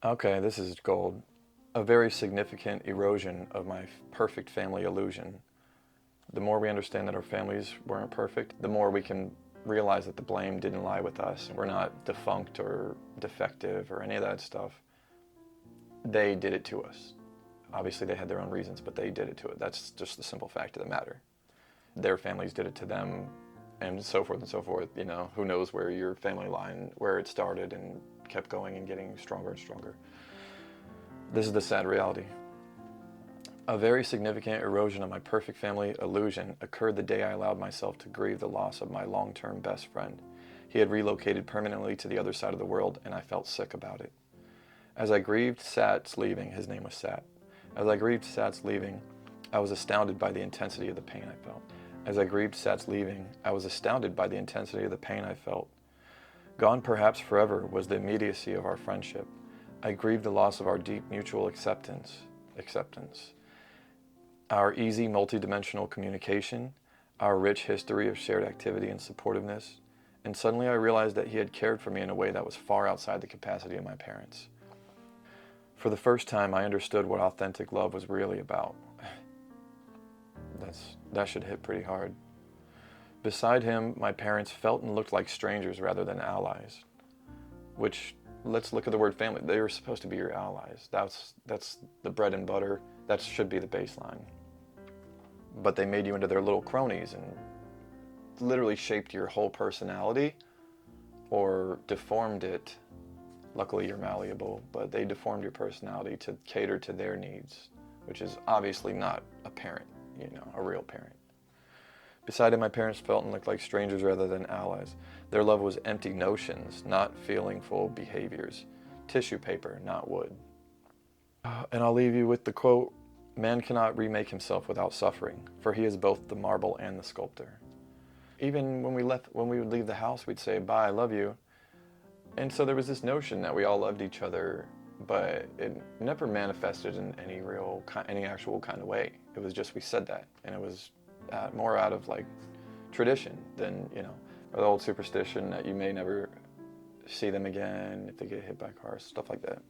Okay, this is gold. A very significant erosion of my perfect family illusion. The more we understand that our families weren't perfect, the more we can realize that the blame didn't lie with us. We're not defunct or defective or any of that stuff. They did it to us. Obviously, they had their own reasons, but they did it to it. That's just the simple fact of the matter. Their families did it to them, and so forth and so forth. You know, who knows where your family line, where it started and kept going and getting stronger and stronger. This is the sad reality. A very significant erosion of my perfect family illusion occurred the day I allowed myself to grieve the loss of my long-term best friend. He had relocated permanently to the other side of the world, and I felt sick about it. As I grieved Sat's leaving, his name was Sat. As I grieved Sat's leaving, I was astounded by the intensity of the pain I felt. As I grieved Sat's leaving, I was astounded by the intensity of the pain I felt. Gone perhaps forever was the immediacy of our friendship. I grieved the loss of our deep mutual acceptance. Our easy multidimensional communication, our rich history of shared activity and supportiveness, and suddenly I realized that he had cared for me in a way that was far outside the capacity of my parents. For the first time, I understood what authentic love was really about. That should hit pretty hard. Beside him, my parents felt and looked like strangers rather than allies. Which, let's look at the word family. They were supposed to be your allies. That's the bread and butter. That should be the baseline. But they made you into their little cronies and literally shaped your whole personality or deformed it. Luckily you're malleable, but they deformed your personality to cater to their needs, which is obviously not a parent, a real parent. Beside him, my parents felt and looked like strangers rather than allies. Their love was empty notions, not feelingful behaviors. Tissue paper, not wood. And I'll leave you with the quote, "Man cannot remake himself without suffering, for he is both the marble and the sculptor." Even when we would leave the house, we'd say, "Bye, I love you." And so there was this notion that we all loved each other, but it never manifested in any actual kind of way. It was just we said that, and it was more out of like tradition than, or the old superstition that you may never see them again if they get hit by cars, stuff like that.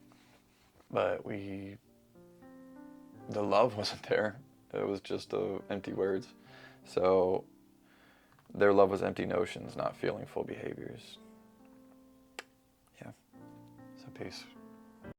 But the love wasn't there. It was just empty words. So their love was empty notions, not feelingful behaviors. Yeah. So peace.